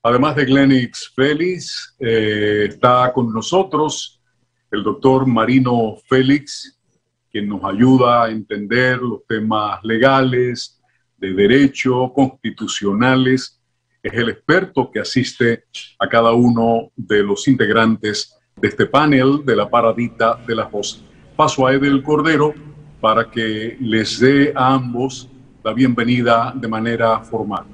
Además de Glenix Félix, está con nosotros el doctor Marino Félix, quien nos ayuda a entender los temas legales, de derecho, constitucionales. Es el experto que asiste a cada uno de los integrantes de este panel de la Paradita de las Voces. Paso a Edel Cordero para que les dé a ambos la bienvenida de manera formal.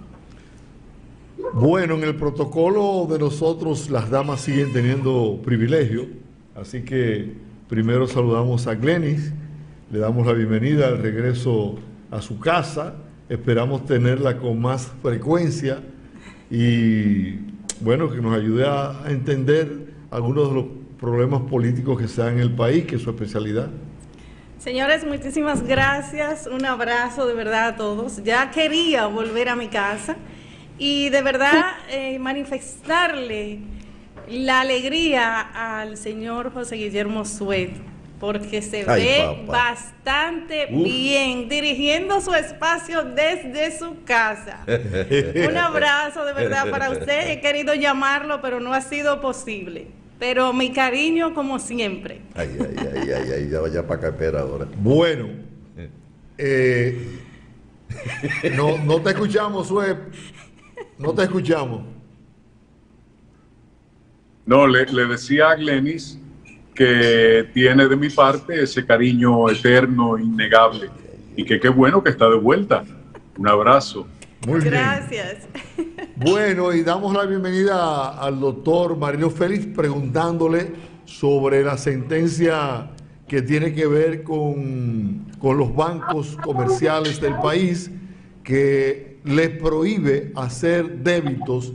Bueno, en el protocolo de nosotros las damas siguen teniendo privilegio, así que primero saludamos a Glenix, le damos la bienvenida al regreso a su casa, esperamos tenerla con más frecuencia y bueno, que nos ayude a entender algunos de los problemas políticos que se dan en el país, que es su especialidad. Señores, muchísimas gracias, un abrazo de verdad a todos. Ya quería volver a mi casa y de verdad manifestarle la alegría al señor José Guillermo Suet, porque se ve bastante bien dirigiendo su espacio desde su casa. Un abrazo de verdad para usted. He querido llamarlo, pero no ha sido posible. Pero mi cariño como siempre. Ya vaya para acá, espera ahora. Bueno, no te escuchamos, Suet. No te escuchamos. No, le decía a Glenix que tiene de mi parte ese cariño eterno, innegable, y que qué bueno que está de vuelta. Un abrazo. Muy bien. Gracias. Bueno, y damos la bienvenida al doctor Marino Félix preguntándole sobre la sentencia que tiene que ver con los bancos comerciales del país, que les prohíbe hacer débitos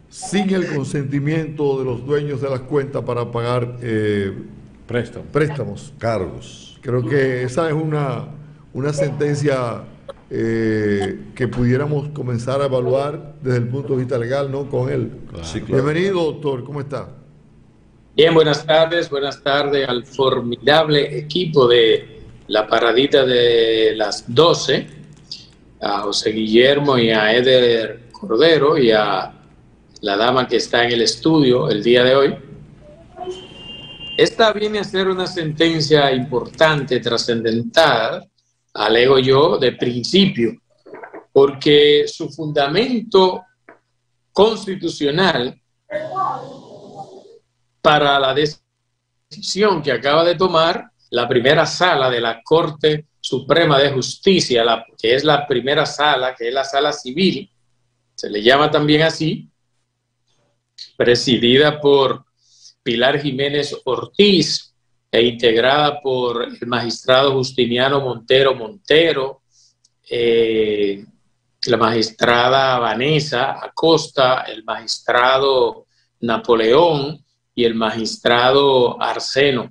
sin el consentimiento de los dueños de las cuentas para pagar préstamos, cargos. Creo que esa es una sentencia que pudiéramos comenzar a evaluar desde el punto de vista legal, ¿no? Con él. Claro. Sí, claro. Bienvenido, doctor, ¿cómo está? Bien, buenas tardes al formidable equipo de la Paradita de las 12, a José Guillermo y a Eder Cordero y a la dama que está en el estudio el día de hoy. Esta viene a ser una sentencia importante, trascendental, alego yo, de principio, porque su fundamento constitucional para la decisión que acaba de tomar la primera sala de la Corte Suprema de Justicia, que es la primera sala, que es la sala civil, se le llama también así, presidida por Pilar Jiménez Ortiz e integrada por el magistrado Justiniano Montero, la magistrada Vanessa Acosta, el magistrado Napoleón y el magistrado Arseno.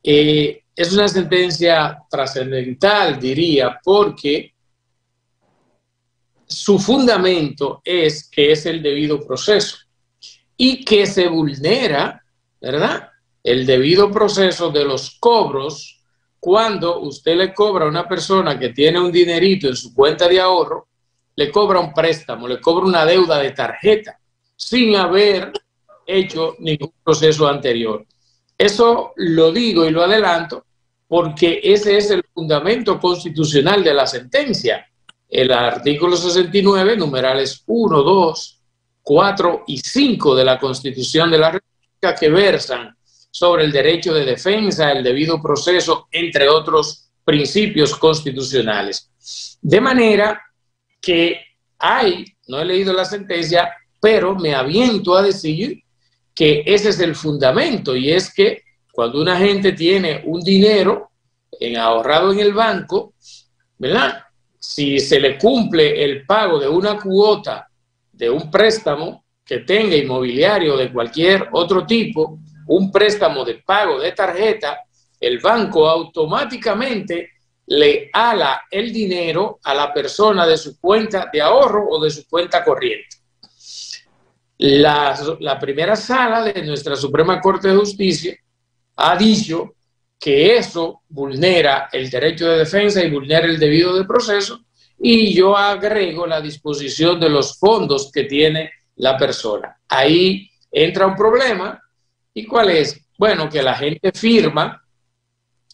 Es una sentencia trascendental, diría, porque su fundamento es que es el debido proceso y que se vulnera, ¿verdad?, el debido proceso de los cobros cuando usted le cobra a una persona que tiene un dinerito en su cuenta de ahorro, le cobra un préstamo, le cobra una deuda de tarjeta sin haber hecho ningún proceso anterior. Eso lo digo y lo adelanto porque ese es el fundamento constitucional de la sentencia. El artículo 69, numerales 1, 2, 4 y 5 de la Constitución de la República, que versan sobre el derecho de defensa, el debido proceso, entre otros principios constitucionales. De manera que no he leído la sentencia, pero me aviento a decir que ese es el fundamento, y es que cuando una gente tiene un dinero ahorrado en el banco, ¿verdad?, si se le cumple el pago de una cuota de un préstamo que tenga inmobiliario de cualquier otro tipo, un préstamo de pago de tarjeta, el banco automáticamente le ala el dinero a la persona de su cuenta de ahorro o de su cuenta corriente. La primera sala de nuestra Suprema Corte de Justicia ha dicho que eso vulnera el derecho de defensa y vulnera el debido de proceso, y yo agrego la disposición de los fondos que tiene la persona. Ahí entra un problema. ¿Y cuál es? Bueno, que la gente firma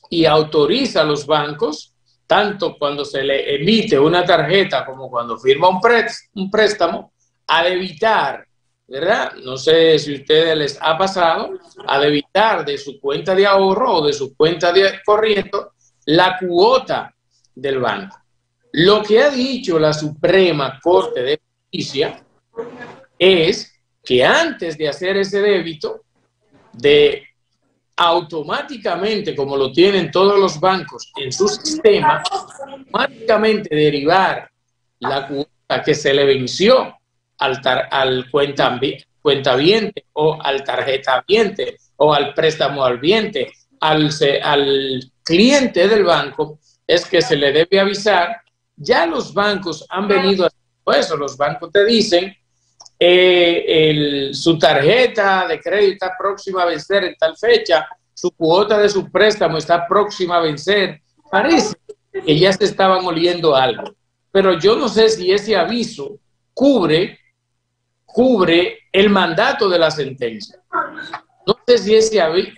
y autoriza a los bancos, tanto cuando se le emite una tarjeta como cuando firma un préstamo, a debitar, ¿verdad? No sé si a ustedes les ha pasado, a debitar de su cuenta de ahorro o de su cuenta de corriente la cuota del banco. Lo que ha dicho la Suprema Corte de Justicia es que antes de hacer ese débito, de automáticamente, como lo tienen todos los bancos en su sistema, automáticamente derivar la cuota que se le venció al cuentaviente o al tarjetaviente o al préstamo al viente, al cliente del banco, es que se le debe avisar. Ya los bancos han venido haciendo eso. Los bancos te dicen su tarjeta de crédito está próxima a vencer en tal fecha, su cuota de su préstamo está próxima a vencer. Parece que ya se estaban oliendo algo, pero yo no sé si ese aviso cubre el mandato de la sentencia. No sé si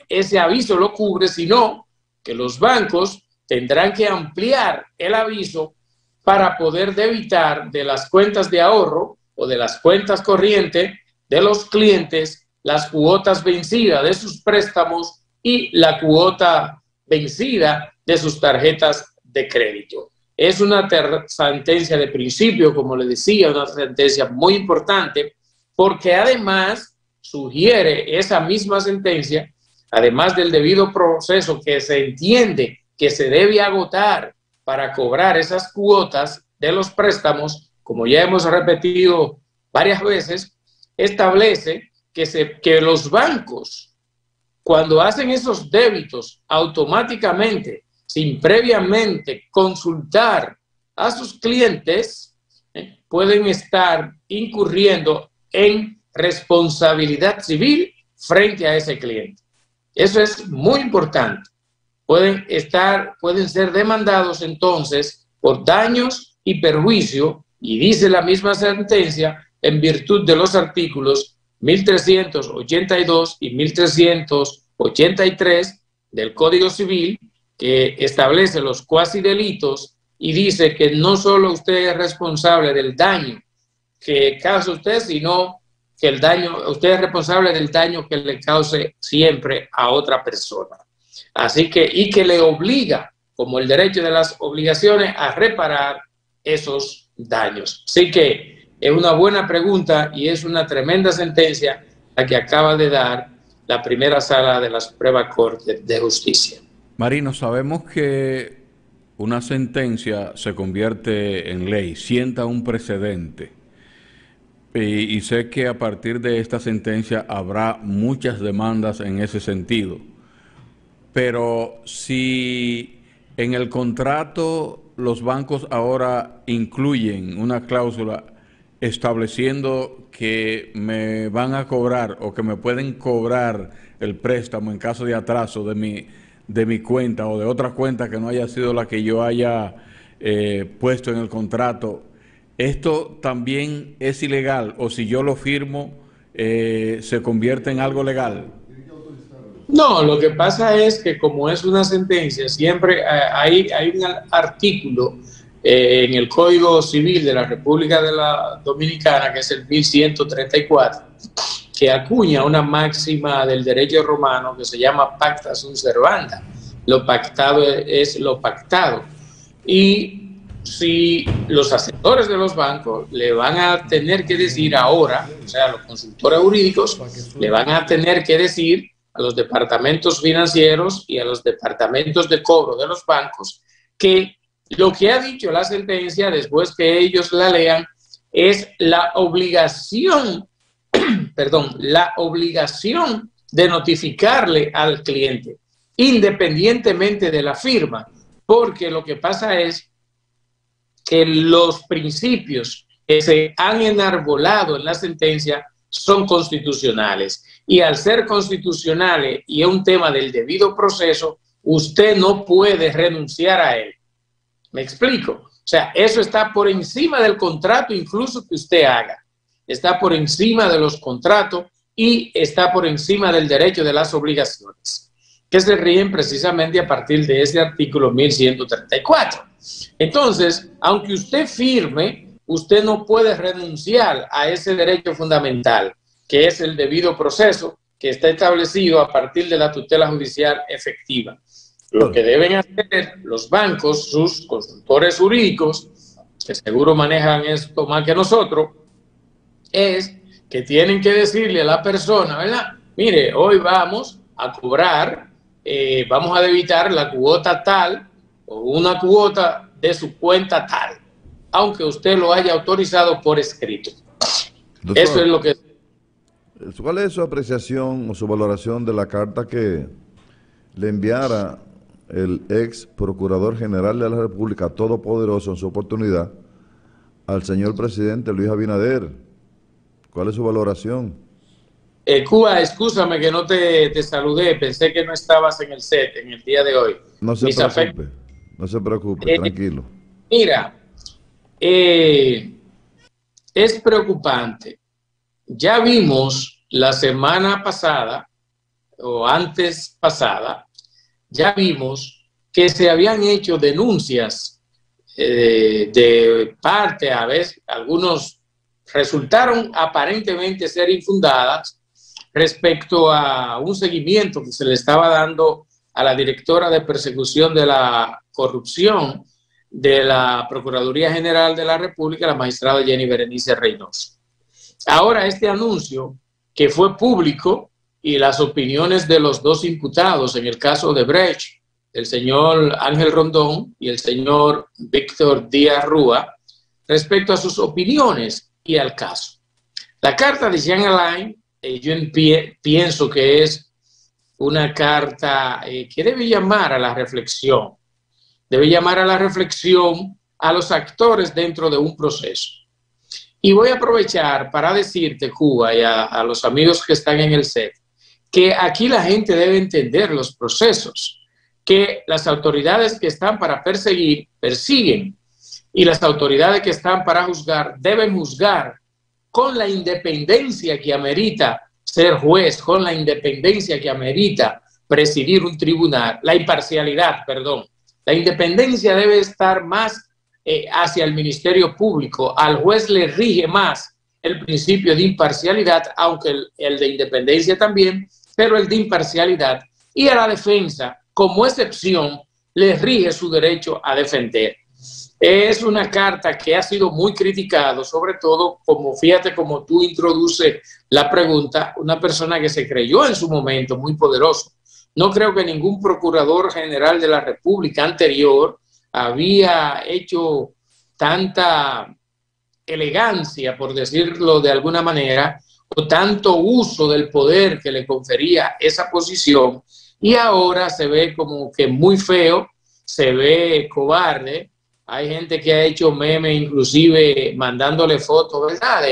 ese aviso lo cubre, sino que los bancos tendrán que ampliar el aviso para poder debitar de las cuentas de ahorro o de las cuentas corrientes de los clientes las cuotas vencidas de sus préstamos y la cuota vencida de sus tarjetas de crédito. Es una sentencia de principio, como le decía, una sentencia muy importante, porque además sugiere esa misma sentencia, además del debido proceso que se entiende que se debe agotar para cobrar esas cuotas de los préstamos, como ya hemos repetido varias veces, establece que los bancos, cuando hacen esos débitos automáticamente, sin previamente consultar a sus clientes, pueden estar incurriendo en responsabilidad civil frente a ese cliente. Eso es muy importante. Pueden ser demandados entonces por daños y perjuicio, y dice la misma sentencia, en virtud de los artículos 1382 y 1383 del Código Civil, que establece los cuasi delitos y dice que no solo usted es responsable del daño que causa usted, sino que usted es responsable del daño que le cause siempre a otra persona. Así que, y que le obliga, como el derecho de las obligaciones, a reparar esos daños. Así que es una buena pregunta y es una tremenda sentencia la que acaba de dar la primera sala de la Suprema Corte de Justicia. Marino, sabemos que una sentencia se convierte en ley, sienta un precedente. Y sé que a partir de esta sentencia habrá muchas demandas en ese sentido. Pero si en el contrato los bancos ahora incluyen una cláusula estableciendo que me van a cobrar o que me pueden cobrar el préstamo en caso de atraso de mi cuenta o de otra cuenta que no haya sido la que yo haya puesto en el contrato, ¿esto también es ilegal? ¿O si yo lo firmo, se convierte en algo legal? No, lo que pasa es que como es una sentencia, siempre hay un artículo en el Código Civil de la República de la Dominicana, que es el 1134, que acuña una máxima del derecho romano que se llama pacta sunt servanda. Lo pactado es lo pactado. Y si los asesores de los bancos le van a tener que decir ahora, o sea, los consultores jurídicos le van a tener que decir a los departamentos financieros y a los departamentos de cobro de los bancos que lo que ha dicho la sentencia, después que ellos la lean, es la obligación, la obligación de notificarle al cliente, independientemente de la firma, porque lo que pasa es que los principios que se han enarbolado en la sentencia son constitucionales. Y al ser constitucionales y es un tema del debido proceso, usted no puede renunciar a él. ¿Me explico? O sea, eso está por encima del contrato incluso que usted haga. está por encima de los contratos y está por encima del derecho de las obligaciones, que se rigen precisamente a partir de ese artículo 1134. Entonces, aunque usted firme, usted no puede renunciar a ese derecho fundamental, que es el debido proceso, que está establecido a partir de la tutela judicial efectiva. Lo que deben hacer los bancos, sus consultores jurídicos, que seguro manejan esto más que nosotros, es que tienen que decirle a la persona, ¿verdad? Mire, hoy vamos a cobrar, vamos a debitar la cuota tal o una cuota de su cuenta tal, aunque usted lo haya autorizado por escrito. Doctor, eso es lo que... ¿Cuál es su apreciación o su valoración de la carta que le enviara el ex Procurador General de la República, todopoderoso en su oportunidad, al señor presidente Luis Abinader? ¿Cuál es su valoración? Cuba, excúsame que no te saludé, pensé que no estabas en el set en el día de hoy. No se preocupe, no se preocupe, tranquilo. Mira, es preocupante. Ya vimos la semana pasada, o antes pasada, ya vimos que se habían hecho denuncias de parte, a veces, algunos resultaron aparentemente ser infundadas respecto a un seguimiento que se le estaba dando a la directora de persecución de la corrupción de la Procuraduría General de la República, la magistrada Jenny Berenice Reynoso. Ahora este anuncio, que fue público, y las opiniones de los dos imputados en el caso de Brecht, el señor Ángel Rondón y el señor Víctor Díaz Rúa, respecto a sus opiniones y al caso. La carta de Jean Alain, yo pienso que es una carta que debe llamar a la reflexión. Debe llamar a la reflexión a los actores dentro de un proceso. Y voy a aprovechar para decirte, Cuba, y a los amigos que están en el set, que aquí la gente debe entender los procesos, que las autoridades que están para perseguir, persiguen, y las autoridades que están para juzgar, deben juzgar con la independencia que amerita ser juez, con la independencia que amerita presidir un tribunal, la imparcialidad, perdón. La independencia debe estar más hacia el Ministerio Público. Al juez le rige más el principio de imparcialidad, aunque el de independencia también, pero el de imparcialidad. Y a la defensa, como excepción, le rige su derecho a defender. Es una carta que ha sido muy criticado, sobre todo, como fíjate como tú introduces la pregunta, una persona que se creyó en su momento muy poderoso. No creo que ningún procurador general de la República anterior había hecho tanta elegancia, por decirlo de alguna manera, o tanto uso del poder que le confería esa posición, y ahora se ve como que muy feo, se ve cobarde. Hay gente que ha hecho meme, inclusive mandándole fotos, ¿verdad?,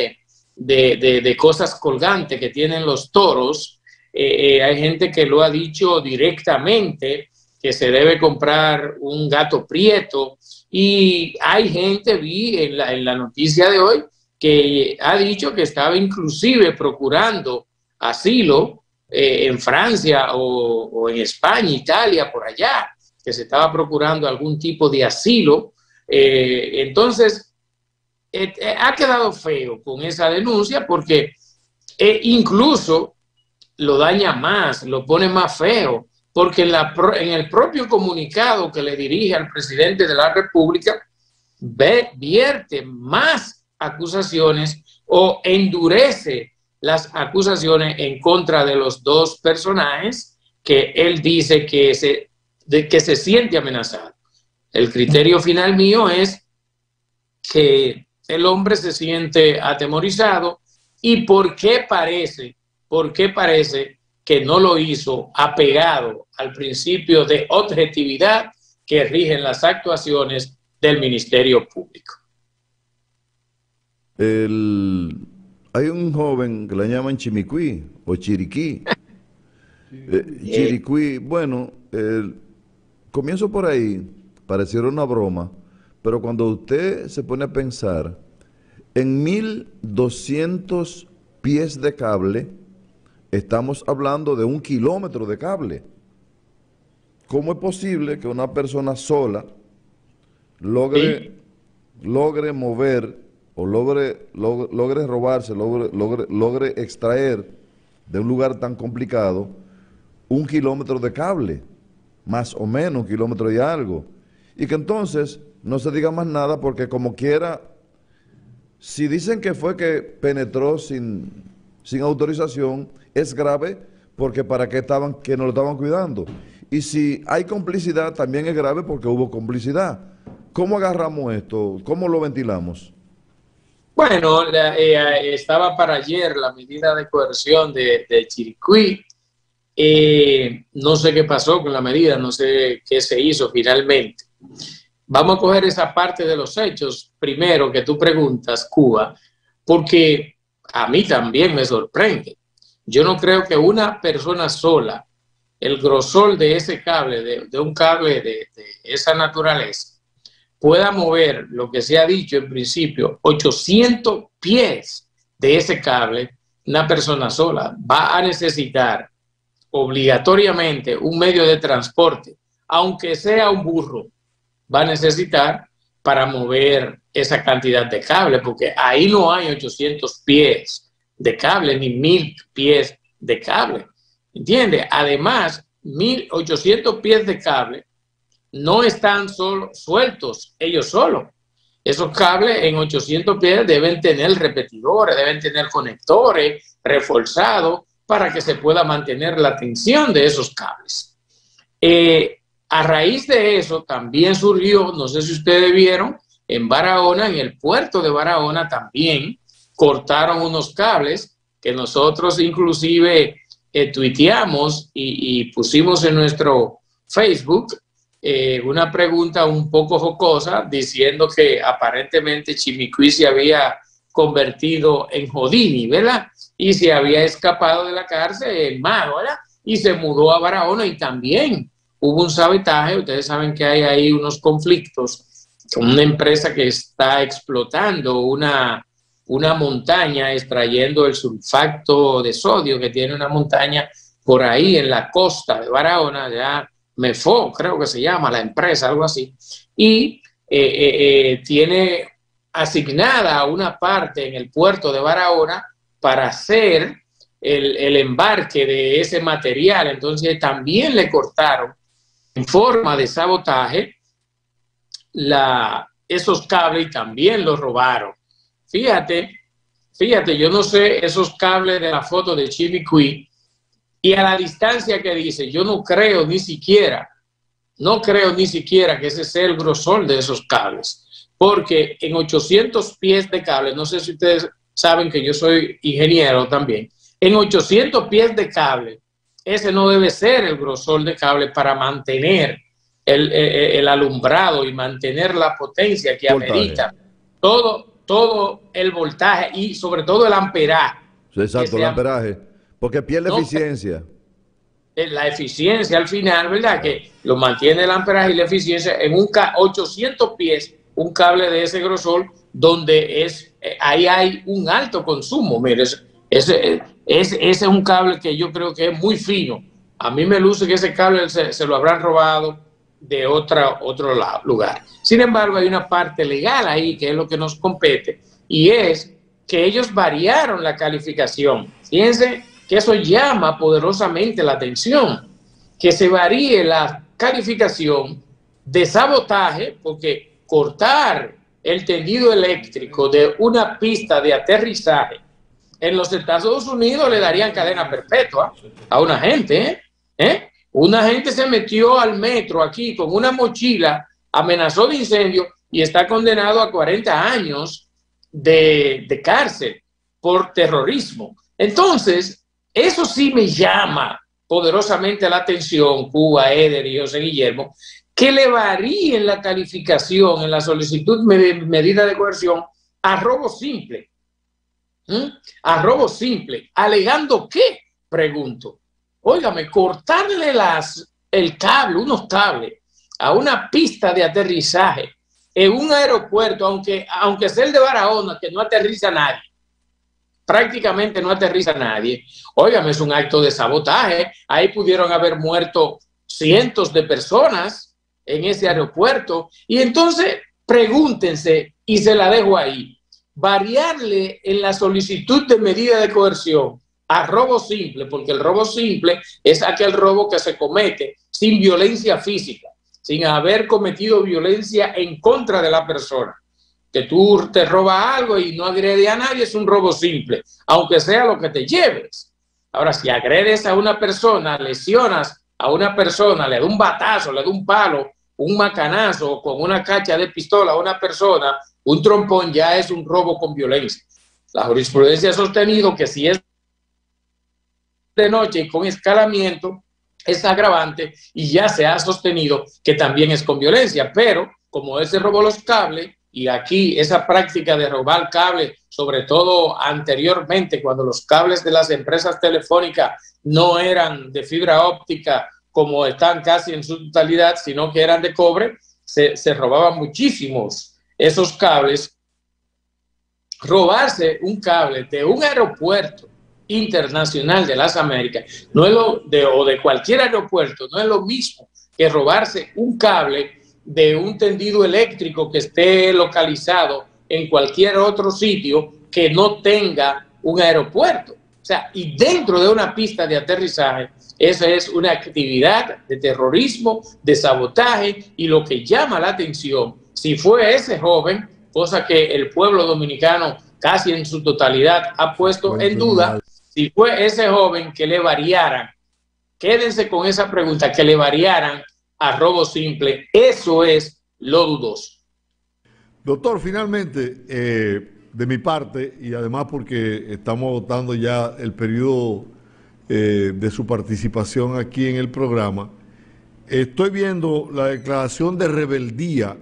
de cosas colgantes que tienen los toros. Hay gente que lo ha dicho directamente, que se debe comprar un gato prieto, y hay gente, vi en la noticia de hoy, que ha dicho que estaba inclusive procurando asilo en Francia o en España, Italia, por allá, que se estaba procurando algún tipo de asilo. Entonces, ha quedado feo con esa denuncia, porque incluso lo daña más, lo pone más feo, porque en el propio comunicado que le dirige al presidente de la República, vierte más acusaciones o endurece las acusaciones en contra de los dos personajes que él dice que se siente amenazado. El criterio final mío es que el hombre se siente atemorizado. ¿Y por qué parece que no lo hizo apegado al principio de objetividad que rigen las actuaciones del Ministerio Público? Hay un joven que le llaman Chimicuí o Chiriquí. Chiriquí, bueno, comienzo por ahí, pareciera una broma, pero cuando usted se pone a pensar, En 1.200 pies de cable, estamos hablando de 1 kilómetro de cable. ¿Cómo es posible que una persona sola logre mover o logre robarse, logre extraer de un lugar tan complicado 1 kilómetro de cable, más o menos 1 kilómetro y algo? Y que entonces no se diga más nada porque como quiera, si dicen que fue que penetró sin autorización, es grave porque para qué estaban, que no lo estaban cuidando. Y si hay complicidad, también es grave porque hubo complicidad. ¿Cómo agarramos esto? ¿Cómo lo ventilamos? Bueno, estaba para ayer la medida de coerción de Chiriquí. No sé qué pasó con la medida, no sé qué se hizo finalmente. Vamos a coger esa parte de los hechos primero que tú preguntas, Cuba, porque a mí también me sorprende. Yo no creo que una persona sola, el grosor de ese cable, de un cable de esa naturaleza, pueda mover lo que se ha dicho en principio, 800 pies de ese cable. Una persona sola va a necesitar obligatoriamente un medio de transporte, aunque sea un burro, va a necesitar para mover esa cantidad de cable, porque ahí no hay 800 pies de cable, ni 1.000 pies de cable, ¿entiende? Además, 1.800 pies de cable no están sueltos ellos solos. Esos cables en 800 pies deben tener repetidores, deben tener conectores reforzados para que se pueda mantener la tensión de esos cables. A raíz de eso también surgió, no sé si ustedes vieron, en Barahona, en el puerto de Barahona también cortaron unos cables que nosotros inclusive tuiteamos y pusimos en nuestro Facebook una pregunta un poco jocosa diciendo que aparentemente Chiriquí se había convertido en Houdini, ¿verdad? Y se había escapado de la cárcel en mayo, ¿verdad? Y se mudó a Barahona y también hubo un sabotaje. Ustedes saben que hay ahí unos conflictos con una empresa que está explotando una montaña, extrayendo el sulfato de sodio que tiene una montaña por ahí en la costa de Barahona, ya Mefo, creo que se llama la empresa, algo así, y tiene asignada una parte en el puerto de Barahona para hacer el embarque de ese material. Entonces también le cortaron en forma de sabotaje esos cables y también los robaron. Fíjate, yo no sé esos cables de la foto de Chiriquí y a la distancia que dice, yo no creo ni siquiera que ese sea el grosor de esos cables, porque en 800 pies de cable, no sé si ustedes saben que yo soy ingeniero también, en 800 pies de cable, ese no debe ser el grosor de cable para mantener el alumbrado y mantener la potencia que amerita todo el voltaje y sobre todo el amperaje. Exacto, el amperaje, porque pierde eficiencia. La eficiencia al final, ¿verdad? Que lo mantiene el amperaje y la eficiencia en 800 pies, un cable de ese grosor, donde ahí hay un alto consumo. Mire, ese es un cable que yo creo que es muy fino. A mí me luce que ese cable se lo habrán robado de otro lugar. Sin embargo, hay una parte legal ahí que es lo que nos compete, y es que ellos variaron la calificación. Fíjense que eso llama poderosamente la atención, que se varíe la calificación de sabotaje, porque cortar el tendido eléctrico de una pista de aterrizaje en los Estados Unidos le darían cadena perpetua a una gente, Una gente se metió al metro aquí con una mochila, amenazó de incendio y está condenado a 40 años de cárcel por terrorismo. Entonces, eso sí me llama poderosamente la atención, Cuba, Eder y José Guillermo, que le varíen la calificación en la solicitud de medida de coerción a robo simple. A robo simple, alegando que, pregunto, óigame, cortarle el cable, unos cables, a una pista de aterrizaje en un aeropuerto, aunque sea el de Barahona, que no aterriza nadie, prácticamente no aterriza nadie. Óigame, es un acto de sabotaje. Ahí pudieron haber muerto cientos de personas en ese aeropuerto. Y entonces, pregúntense, y se la dejo ahí, variarle en la solicitud de medida de coerción a robo simple, porque el robo simple es aquel robo que se comete sin violencia física, sin haber cometido violencia en contra de la persona. Que tú te robas algo y no agrede a nadie, es un robo simple, aunque sea lo que te lleves. Ahora, si agredes a una persona, lesionas a una persona, le da un batazo, le da un palo, un macanazo con una cacha de pistola a una persona, un trompón, ya es un robo con violencia. La jurisprudencia ha sostenido que si es de noche y con escalamiento, es agravante, y ya se ha sostenido que también es con violencia. Pero como él se robó los cables, y aquí esa práctica de robar cables, sobre todo anteriormente, cuando los cables de las empresas telefónicas no eran de fibra óptica como están casi en su totalidad, sino que eran de cobre, se robaban muchísimos esos cables. Robarse un cable de un aeropuerto internacional de las Américas no es o de cualquier aeropuerto, no es lo mismo que robarse un cable de un tendido eléctrico que esté localizado en cualquier otro sitio que no tenga un aeropuerto. O sea, y dentro de una pista de aterrizaje, esa es una actividad de terrorismo, de sabotaje, y lo que llama la atención, si fue ese joven, cosa que el pueblo dominicano casi en su totalidad ha puesto en duda, si fue ese joven que le variaran, quédense con esa pregunta, que le variaran a robo simple, eso es lo dudoso. Doctor, finalmente, de mi parte, y además porque estamos agotando ya el periodo de su participación aquí en el programa, estoy viendo la declaración de rebeldía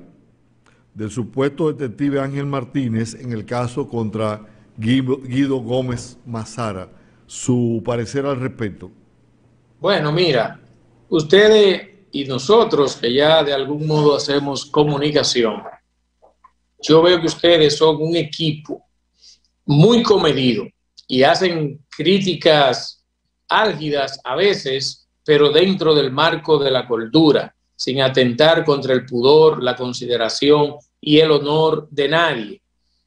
del supuesto detective Ángel Martínez en el caso contra Guido Gómez Mazara. Su parecer al respecto. Bueno, mira, ustedes y nosotros, que ya de algún modo hacemos comunicación, yo veo que ustedes son un equipo muy comedido y hacen críticas álgidas a veces, pero dentro del marco de la cordura, sin atentar contra el pudor, la consideración y el honor de nadie,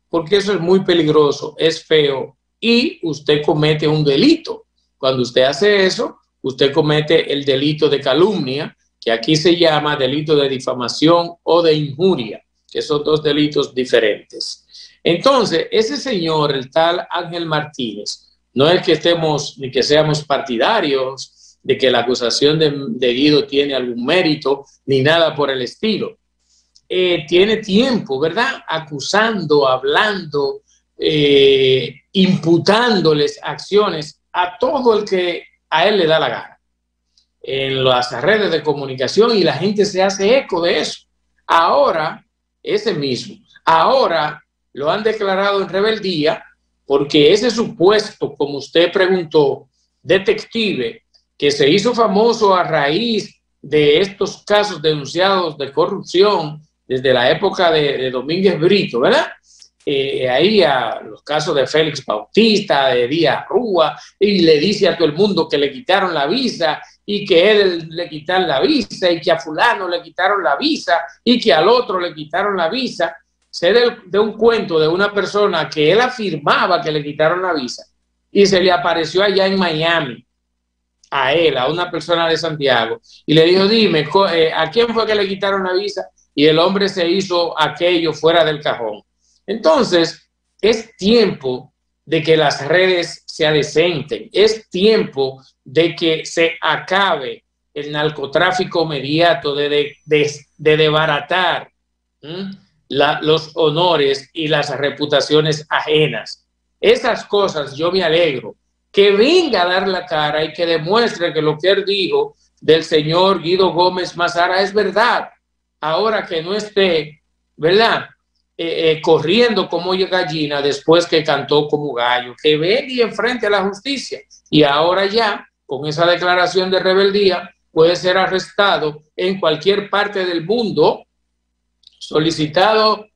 porque eso es muy peligroso, es feo, y usted comete un delito. Cuando usted hace eso, usted comete el delito de calumnia, que aquí se llama delito de difamación o de injuria, que son dos delitos diferentes. Entonces, ese señor, el tal Ángel Martínez, no es que estemos ni que seamos partidarios de que la acusación de Guido tiene algún mérito, ni nada por el estilo. Tiene tiempo, ¿verdad?, acusando, hablando, imputándoles acciones a todo el que a él le da la gana en las redes de comunicación, y la gente se hace eco de eso. Ahora, ese mismo, ahora lo han declarado en rebeldía porque ese supuesto, como usted preguntó, detective que se hizo famoso a raíz de estos casos denunciados de corrupción desde la época de Domínguez Brito, ¿verdad? Ahí a los casos de Félix Bautista, de Díaz Rúa, y le dice a todo el mundo que le quitaron la visa, y que él le quitaron la visa, y que a fulano le quitaron la visa, y que al otro le quitaron la visa. Sé de un cuento de una persona que él afirmaba que le quitaron la visa, y se le apareció allá en Miami a él, a una persona de Santiago, y le dijo, dime, ¿a quién fue que le quitaron la visa? Y el hombre se hizo aquello fuera del cajón. Entonces, es tiempo de que las redes se adecenten, es tiempo de que se acabe el narcotráfico mediato, de desbaratar los honores y las reputaciones ajenas. Esas cosas yo me alegro que venga a dar la cara y que demuestre que lo que él dijo del señor Guido Gómez Mazara es verdad. Ahora que no esté, ¿verdad?, corriendo como gallina después que cantó como gallo, que venga y enfrente a la justicia. Y ahora ya, con esa declaración de rebeldía, puede ser arrestado en cualquier parte del mundo Solicitado,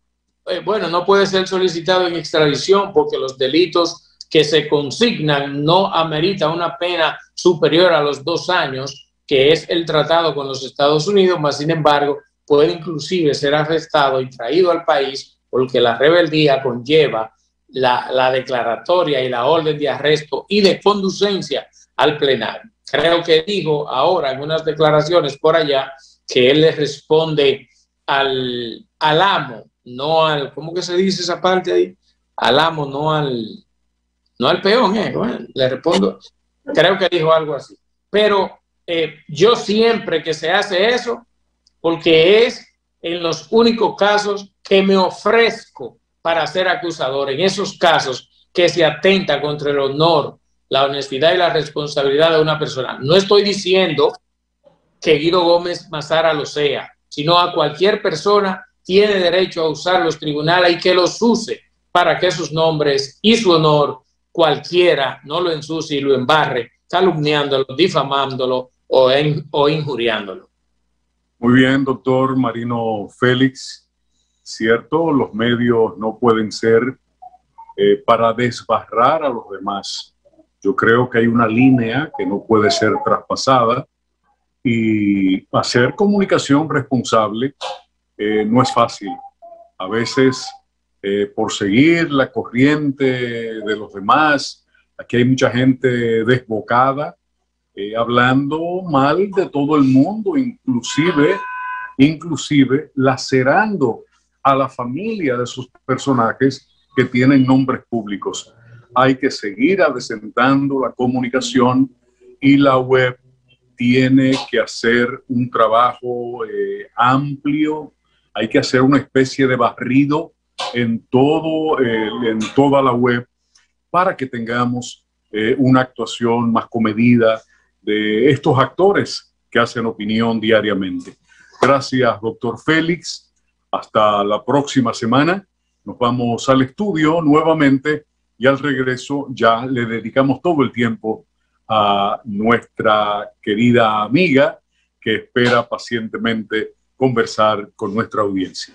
bueno, no puede ser solicitado en extradición porque los delitos que se consignan no amerita una pena superior a los 2 años, que es el tratado con los Estados Unidos, mas sin embargo puede inclusive ser arrestado y traído al país porque la rebeldía conlleva la declaratoria y la orden de arresto y de conducencia al plenario. Creo que dijo ahora en unas declaraciones por allá que él le responde al amo, no al, ¿cómo que se dice esa parte ahí? Al amo, no al peón, bueno, le respondo, creo que dijo algo así. Pero yo siempre que se hace eso, porque es en los únicos casos que me ofrezco para ser acusador, en esos casos que se atenta contra el honor, la honestidad y la responsabilidad de una persona. No estoy diciendo que Guido Gómez Mazara lo sea, sino a cualquier persona tiene derecho a usar los tribunales y que los use para que sus nombres y su honor cualquiera no lo ensucie y lo embarre, calumniándolo, difamándolo o injuriándolo. Muy bien, doctor Marino Félix. Cierto, los medios no pueden ser para desbarrar a los demás. Yo creo que hay una línea que no puede ser traspasada y hacer comunicación responsable no es fácil. A veces, por seguir la corriente de los demás, aquí hay mucha gente desbocada, hablando mal de todo el mundo, inclusive lacerando a la familia de sus personajes que tienen nombres públicos. Hay que seguir adecentando la comunicación y la web tiene que hacer un trabajo amplio. Hay que hacer una especie de barrido en toda la web para que tengamos una actuación más comedida de estos actores que hacen opinión diariamente. Gracias, doctor Félix. Hasta la próxima semana. Nos vamos al estudio nuevamente y al regreso ya le dedicamos todo el tiempo a nuestra querida amiga que espera pacientemente conversar con nuestra audiencia.